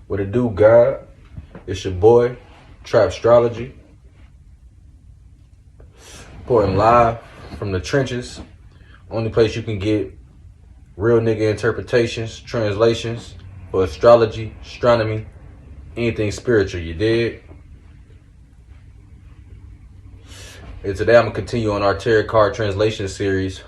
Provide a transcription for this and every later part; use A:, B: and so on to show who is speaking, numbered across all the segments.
A: What it do, God? It's your boy, Trap Astrology. Reporting live from the trenches. Only place you can get real nigga interpretations, translations for astrology, astronomy, anything spiritual, you dig? And today I'm going to continue on our tarot card translation series.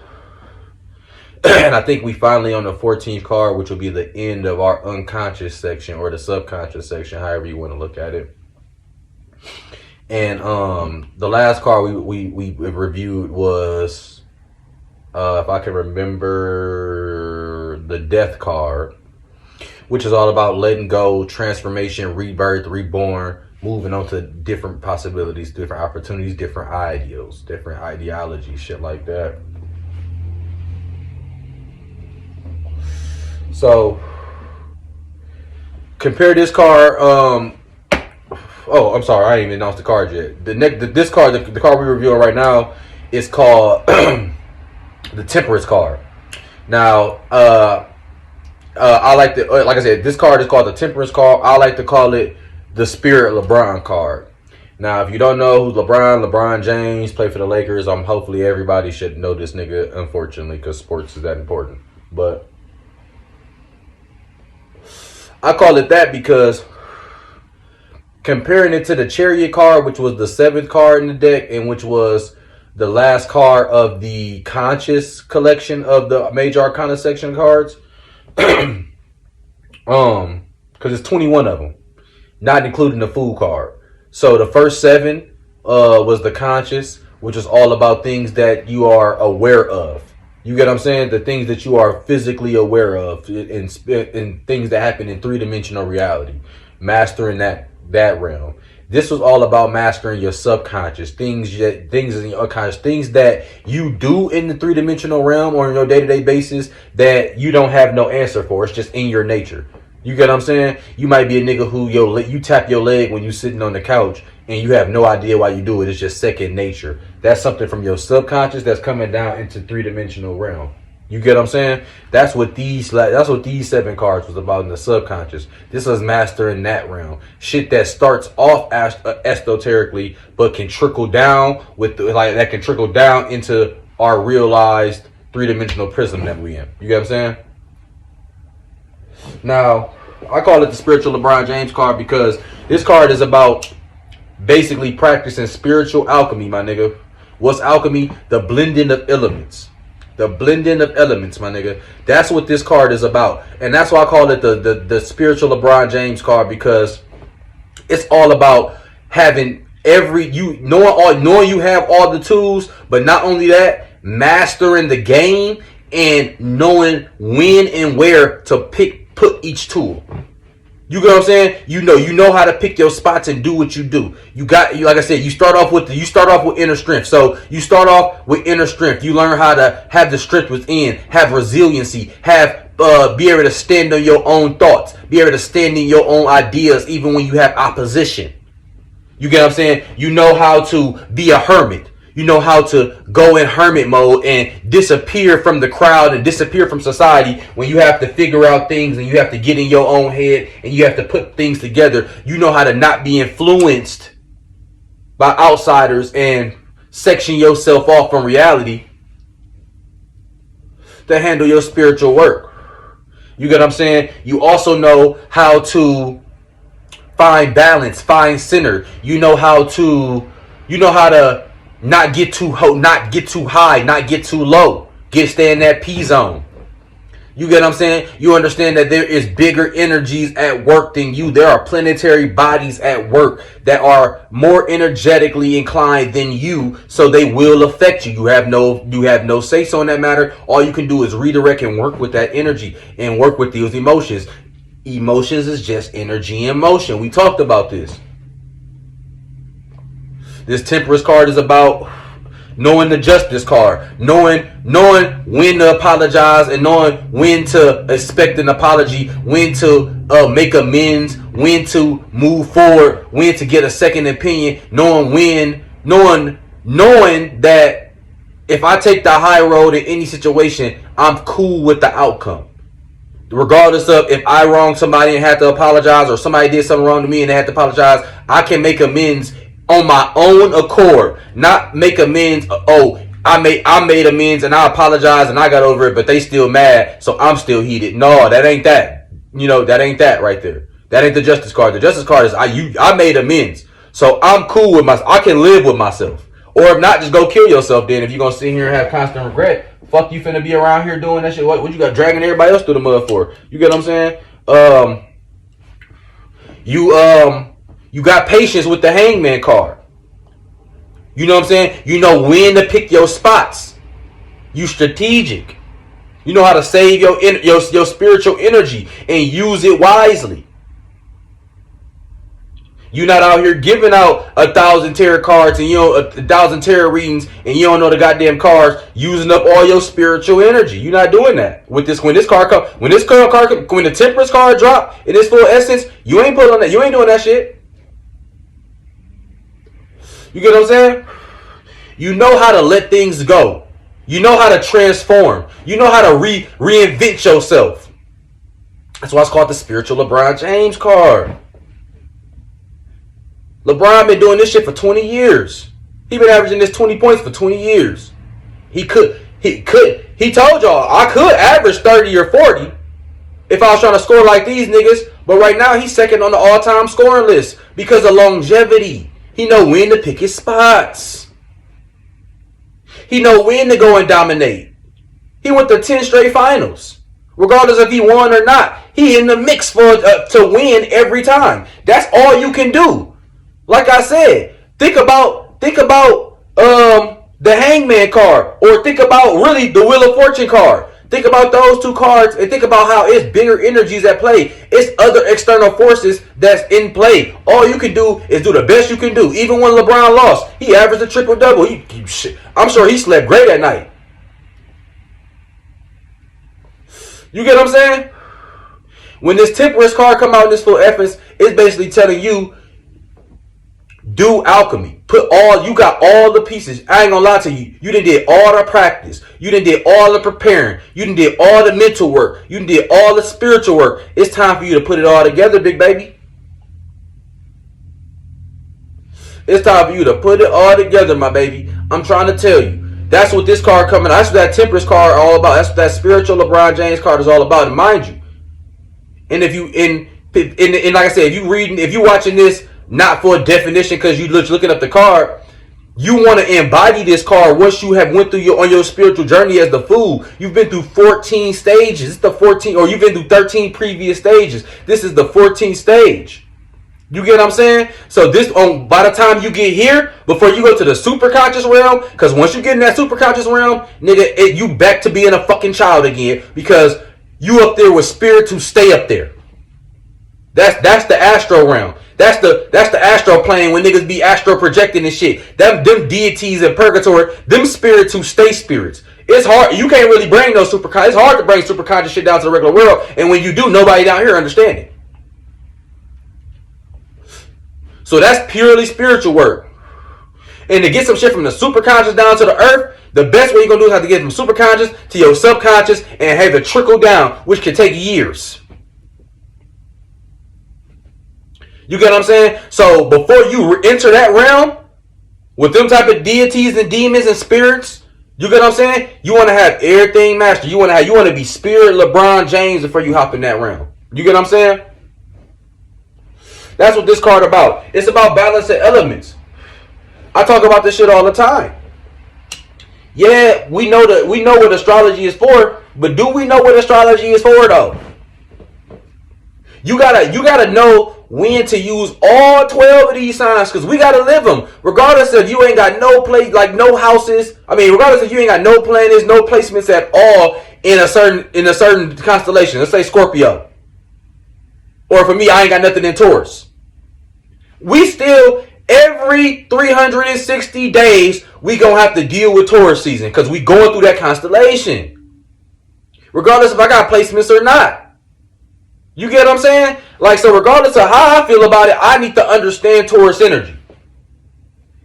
A: And I think we finally on the 14th card, which will be the end of our unconscious section or the subconscious section, however you want to look at it. And the last card we reviewed was, if I can remember, the death card, which is all about letting go, transformation, rebirth, reborn, moving on to different possibilities, different opportunities, different ideals, different ideologies, shit like that. So compare this card. Oh, I'm sorry, I ain't even announced the card yet. This card, the card we're reviewing right now, is called the temperance card. Now, I like to, like I said, this card is called the temperance card. I like to call it the spirit LeBron card. Now, if you don't know who's LeBron James, played for the Lakers. Hopefully everybody should know this nigga, unfortunately, because sports is that important. But I call it that because comparing it to the Chariot card, which was the 7th card in the deck, and which was the last card of the conscious collection of the major arcana section cards, because it's 21 of them, not including the Fool card. So the first 7 was the conscious, which is all about things that you are aware of. You get what I'm saying? The things that you are physically aware of, and things that happen in 3-dimensional reality, mastering that realm. This was all about mastering your subconscious, things in your unconscious, things that you do in the 3-dimensional realm or on your day-to-day basis that you don't have no answer for. It's just in your nature. You get what I'm saying? You might be a nigga who you tap your leg when you're sitting on the couch and you have no idea why you do it. It's just second nature. That's something from your subconscious that's coming down into 3-dimensional realm. You get what I'm saying? That's what these 7 cards was about in the subconscious. This was mastering that realm. Shit that starts off esoterically, but can trickle down that can trickle down into our realized 3-dimensional prism that we in. You get what I'm saying? Now, I call it the spiritual LeBron James card because this card is about basically practicing spiritual alchemy, my nigga. What's alchemy? The blending of elements. The blending of elements, my nigga. That's what this card is about. And that's why I call it the spiritual LeBron James card, because it's all about having knowing you have all the tools, but not only that, mastering the game and knowing when and where to put each tool. You get what I'm saying? You know how to pick your spots and do what you do. Like I said, you start off with inner strength. So you start off with inner strength. You learn how to have the strength within, have resiliency, be able to stand on your own thoughts, be able to stand in your own ideas, even when you have opposition. You get what I'm saying? You know how to be a hermit. You know how to go in hermit mode and disappear from the crowd and disappear from society when you have to figure out things and you have to get in your own head and you have to put things together. You know how to not be influenced by outsiders and section yourself off from reality to handle your spiritual work. You get what I'm saying? You also know how to find balance, find center. You know how to not get too high, not get too low. Stay in that P zone. You get what I'm saying? You understand that there is bigger energies at work than you. There are planetary bodies at work that are more energetically inclined than you, so they will affect you. You have no say so in that matter. All you can do is redirect and work with that energy and work with those emotions. Emotions is just energy in motion. We talked about this. This temperance card is about knowing the justice card, knowing when to apologize and knowing when to expect an apology, when to make amends, when to move forward, when to get a second opinion, knowing that if I take the high road in any situation, I'm cool with the outcome. regardless of if I wronged somebody and had to apologize, or somebody did something wrong to me and they had to apologize, I can make amends on my own accord. Not make amends. Oh, I made amends and I apologize and I got over it, but they still mad, so I'm still heated. No, that ain't that. That ain't that right there. That ain't the justice card. The justice card is I made amends, so I'm cool with myself. I can live with myself. Or if not, just go kill yourself. Then if you're gonna sit here and have constant regret, fuck you finna be around here doing that shit. What you got dragging everybody else through the mud for? You get what I'm saying? You got patience with the hangman card. You know what I'm saying? You know when to pick your spots. You strategic. You know how to save your spiritual energy and use it wisely. You're not out here giving out 1,000 tarot cards and 1,000 tarot readings and you don't know the goddamn cards, using up all your spiritual energy. You're not doing that. With this, when the temperance card drop in its full essence, you ain't put on that. You ain't doing that shit. You get what I'm saying? You know how to let things go. You know how to transform. You know how to reinvent yourself. That's why it's called the spiritual LeBron James card. LeBron been doing this shit for 20 years. He been averaging this 20 points for 20 years. He told y'all I could average 30 or 40 if I was trying to score like these niggas. But right now he's second on the all-time scoring list because of longevity. He know when to pick his spots. He know when to go and dominate. He went to 10 straight finals. Regardless if he won or not, he in the mix for to win every time. That's all you can do. Like I said, think about the hangman card, or think about really the Wheel of Fortune card. Think about those two cards and think about how it's bigger energies at play. It's other external forces that's in play. All you can do is do the best you can do. Even when LeBron lost, he averaged a triple-double. I'm sure he slept great at night. You get what I'm saying? When this temperance card come out in this full essence, it's basically telling you, do alchemy. You got all the pieces. I ain't gonna lie to you. You done did all the practice. You done did all the preparing. You done did all the mental work. You done did all the spiritual work. It's time for you to put it all together, big baby. It's time for you to put it all together, my baby. I'm trying to tell you. That's what this card coming out. That's what that temperance card all about. That's what that spiritual LeBron James card is all about. And mind you, and if you like I said, if you watching this not for a definition because you looking up the card, you want to embody this card once you have went through on your spiritual journey as the fool. You've been through 14 stages. It's the 14, or you've been through 13 previous stages. This is the 14th stage. You get what I'm saying? So this, by the time you get here, before you go to the super conscious realm, because once you get in that super conscious realm, nigga, you back to being a fucking child again, because you up there with spirits who stay up there. That's the astro realm. That's the astro plane when niggas be astro projecting and shit. Them deities in purgatory, them spirits who stay spirits. It's hard. You can't really bring those it's hard to bring super conscious shit down to the regular world. And when you do, nobody down here understand it. So that's purely spiritual work. And to get some shit from the super conscious down to the earth, the best way you're going to do is have to get from super conscious to your subconscious and have it trickle down, which can take years. You get what I'm saying? So before you enter that realm with them type of deities and demons and spirits, you get what I'm saying? You want to have everything mastered. You want to be spirit LeBron James before you hop in that realm. You get what I'm saying? That's what this card about. It's about balancing elements. I talk about this shit all the time. Yeah, we know what astrology is for, but do we know what astrology is for though? You gotta know when to use all 12 of these signs, because we gotta live them. Regardless if you ain't got no place, like no houses. Regardless if you ain't got no planets, no placements at all in a certain constellation. Let's say Scorpio. Or for me, I ain't got nothing in Taurus. We still, every 360 days, we gonna have to deal with Taurus season, because we going through that constellation. Regardless if I got placements or not. You get what I'm saying? So regardless of how I feel about it, I need to understand Taurus energy.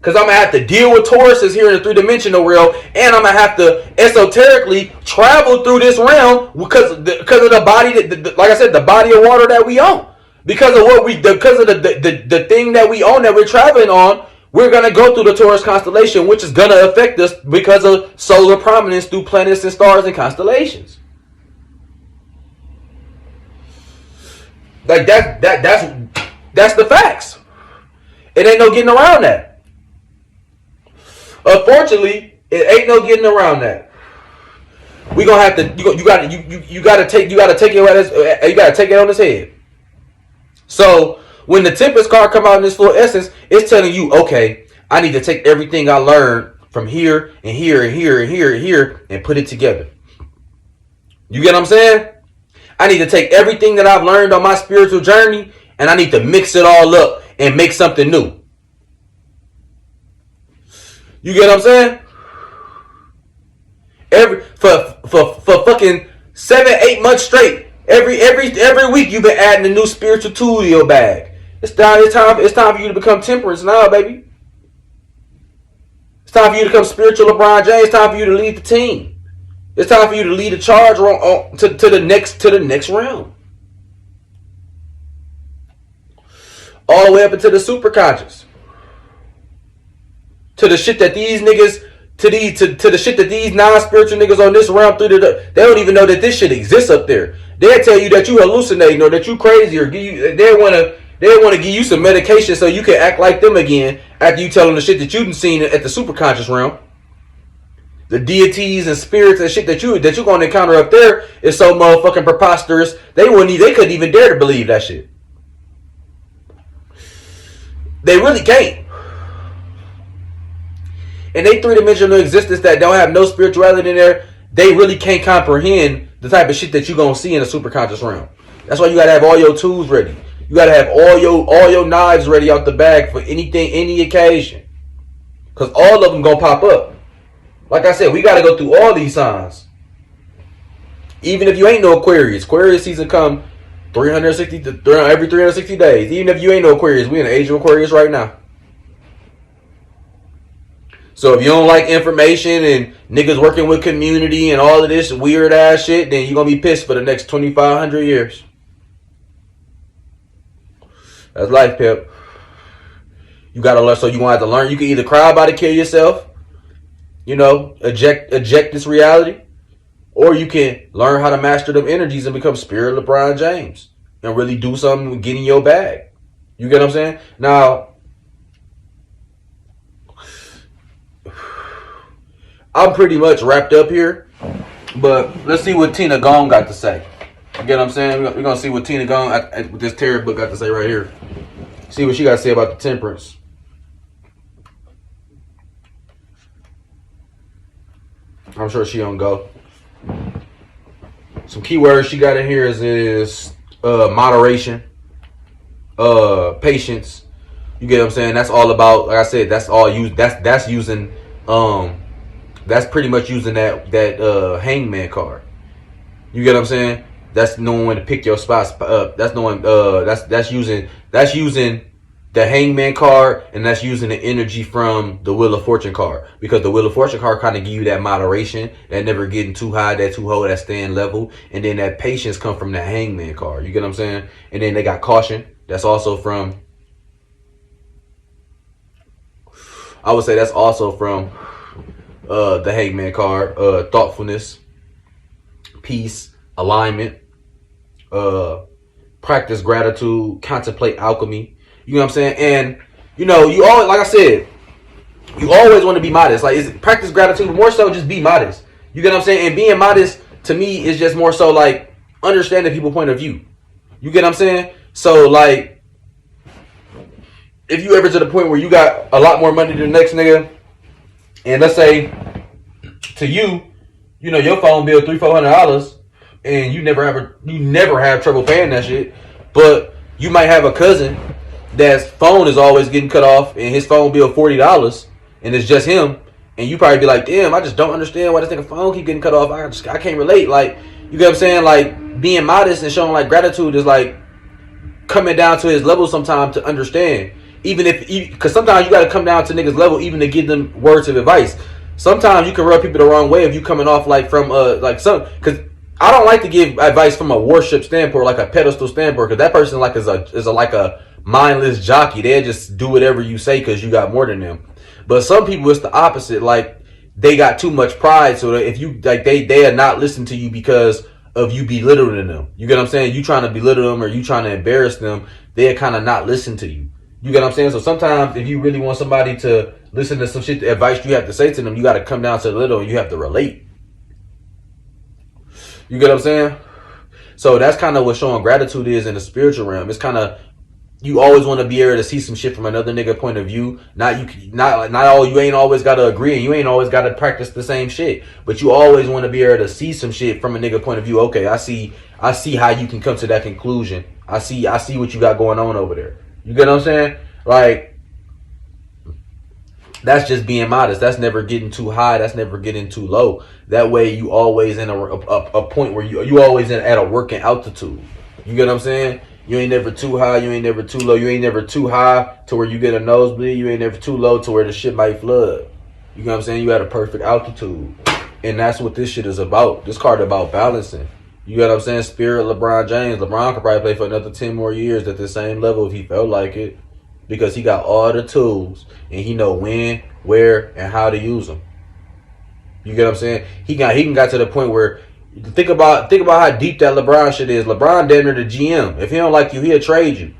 A: Because I'm going to have to deal with Tauruses here in the three-dimensional realm, and I'm going to have to esoterically travel through this realm because of the body, like I said, the body of water that we own. Because of the thing that we own that we're traveling on, we're going to go through the Taurus constellation, which is going to affect us because of solar prominence through planets and stars and constellations. Like that's the facts. It ain't no getting around that. Unfortunately, it ain't no getting around that. We gonna have to. You gotta take it on his head. So when the Temperance card come out in this full essence, it's telling you, okay, I need to take everything I learned from here and here and here and here and here and put it together. You get what I'm saying? I need to take everything that I've learned on my spiritual journey and I need to mix it all up and make something new. You get what I'm saying? For fucking 7-8 months straight, every week you've been adding a new spiritual tool to your bag. It's time for you to become temperance now, baby. It's time for you to become spiritual LeBron James. It's time for you to lead the team. It's time for you to lead the charge to the next realm. All the way up into the superconscious. To the shit that these niggas, to the shit that these non-spiritual niggas on this realm they don't even know that this shit exists up there. They'll tell you that you hallucinating or that you crazy or they want to give you some medication so you can act like them again after you tell them the shit that you done seen at the superconscious realm. The deities and spirits and shit that you're gonna encounter up there is so motherfucking preposterous. They couldn't even dare to believe that shit. They really can't. And they three-dimensional existence that don't have no spirituality in there, they really can't comprehend the type of shit that you're gonna see in the superconscious realm. That's why you gotta have all your tools ready. You gotta have all your knives ready out the bag for anything, any occasion. Cause all of them gonna pop up. Like I said, we gotta go through all these signs. Even if you ain't no Aquarius. Aquarius season come every 360 days. Even if you ain't no Aquarius, we in the age of Aquarius right now. So if you don't like information and niggas working with community and all of this weird ass shit, then you're going to be pissed for the next 2,500 years. That's life, Pip. You got to learn. So you're going to have to learn. You can either cry about it, kill yourself, eject this reality, or you can learn how to master them energies and become spirit LeBron James and really do something and get in your bag. You get what I'm saying? Now, I'm pretty much wrapped up here, but let's see what Tina Gong got to say. You get what I'm saying? We're going to see what Tina Gong, with this tarot book, got to say right here. See what she got to say about the temperance. I'm sure she don't go. Some keywords she got in here is moderation, patience. You get what I'm saying? That's all about, like I said, that's all used. That's using that's pretty much using that hangman card. You get what I'm saying? That's knowing when to pick your spots up. That's knowing that's using the hangman card, and that's using the energy from the Wheel of Fortune card, because the Wheel of Fortune card kind of give you that moderation, that never getting too high, that too low, that staying level, and then that patience come from the hangman card. You get what I'm saying? And then they got caution. That's also from, I would say that's also from the hangman card. Thoughtfulness, peace, alignment, practice gratitude, contemplate alchemy. You know what I'm saying? And you always, like I said, you always want to be modest. Like, practice gratitude, more so just be modest. You get what I'm saying? And being modest to me is just more so like understanding people's point of view. You get what I'm saying? So like, if you ever to the point where you got a lot more money than the next nigga, and let's say to you, your phone bill $300-400, and you never have trouble paying that shit, but you might have a cousin that's phone is always getting cut off and his phone bill $40 and it's just him, and you probably be like, damn, I just don't understand why this nigga phone keep getting cut off. I can't relate. Like, you get what I'm saying? Like, being modest and showing like gratitude is like coming down to his level sometimes to understand. Even if, because sometimes you got to come down to niggas level even to give them words of advice. Sometimes you can rub people the wrong way if you coming off like from like some, because I don't like to give advice from a worship standpoint, like a pedestal standpoint, because that person like is a like a mindless jockey. They just do whatever you say because you got more than them. But some people it's the opposite. Like they got too much pride, so that if you like they are not listen to you because of you belittling them. You get what I'm saying? You trying to belittle them or you trying to embarrass them, they're kind of not listen to you. You get what I'm saying? So sometimes if you really want somebody to listen to some shit, the advice you have to say to them, you got to come down to the little and you have to relate. You get what I'm saying? So that's kind of what showing gratitude is in the spiritual realm. It's kind of, you always want to be able to see some shit from another nigga point of view. Not all, you ain't always got to agree and you ain't always got to practice the same shit. But you always want to be able to see some shit from a nigga point of view. Okay, I see how you can come to that conclusion. I see what you got going on over there. You get what I'm saying? Like, that's just being modest. That's never getting too high. That's never getting too low. That way you always in a point where you always at a working altitude. You get what I'm saying? You ain't never too high. You ain't never too low. You ain't never too high to where you get a nosebleed. You ain't never too low to where the shit might flood. You know what I'm saying? You at a perfect altitude. And that's what this shit is about. This card about balancing. You know what I'm saying? Spirit LeBron James. LeBron could probably play for another 10 more years at the same level if he felt like it. Because he got all the tools and he know when, where, and how to use them. You get what I'm saying? He got to the point where think about how deep that LeBron shit is. LeBron damn near the GM. If he don't like you, he'll trade you.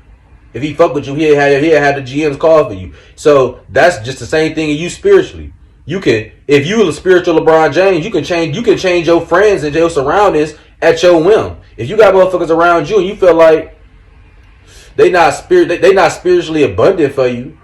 A: If he fuck with you, he'll have the GM's call for you. So that's just the same thing in you spiritually. You can, if you a spiritual LeBron James, you can change your friends and your surroundings at your whim. If you got motherfuckers around you and you feel like they not spiritually abundant for you,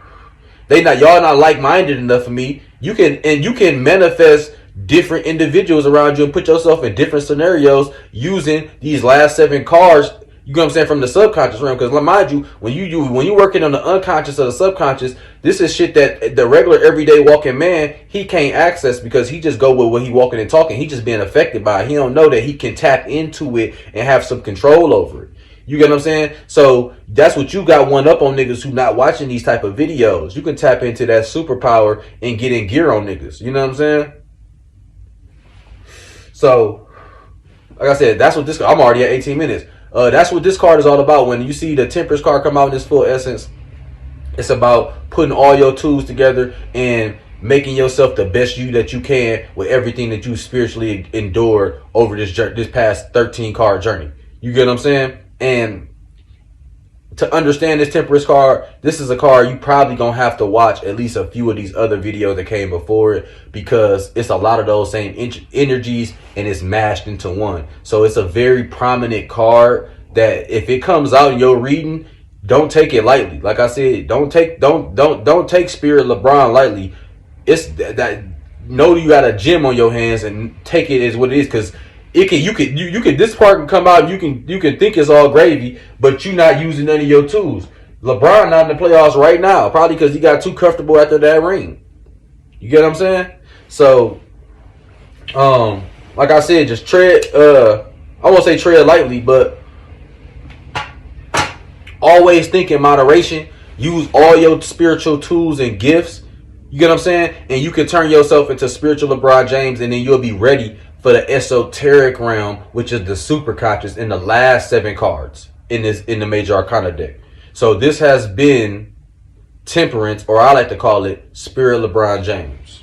A: y'all not like-minded enough for me, you can manifest different individuals around you and put yourself in different scenarios using these last 7 cards. You know what I'm saying, from the subconscious realm. Because mind you, when you working on the unconscious or the subconscious, this is shit that the regular everyday walking man, he can't access because he just go with what he walking and talking. He just being affected by it. He don't know that he can tap into it and have some control over it. You get what I'm saying? So that's what you got one up on niggas who not watching these type of videos. You can tap into that superpower and get in gear on niggas. You know what I'm saying? So, like I said, that's what this, I'm already at 18 minutes. That's what this card is all about. When you see the temperance card come out in its full essence, it's about putting all your tools together and making yourself the best you that you can with everything that you spiritually endured over this past 13 card journey. You get what I'm saying? And to understand this temperance card, this is a card you probably gonna have to watch at least a few of these other videos that came before it, because it's a lot of those same energies and it's mashed into one. So it's a very prominent card that if it comes out in your reading, don't take it lightly. Like I said, don't take Spirit LeBron lightly. It's that know you got a gem on your hands and take it as what it is, because you can this part can come out, you can think it's all gravy, but you not using none of your tools. LeBron not in the playoffs right now, probably because he got too comfortable after that ring. You get what I'm saying? So like I said, just tread I won't say tread lightly, but always think in moderation. Use all your spiritual tools and gifts. You get what I'm saying? And you can turn yourself into spiritual LeBron James, and then you'll be ready for the esoteric realm, which is the super conscious in the last 7 cards in the major arcana deck. So this has been temperance, or I like to call it Spirit LeBron James.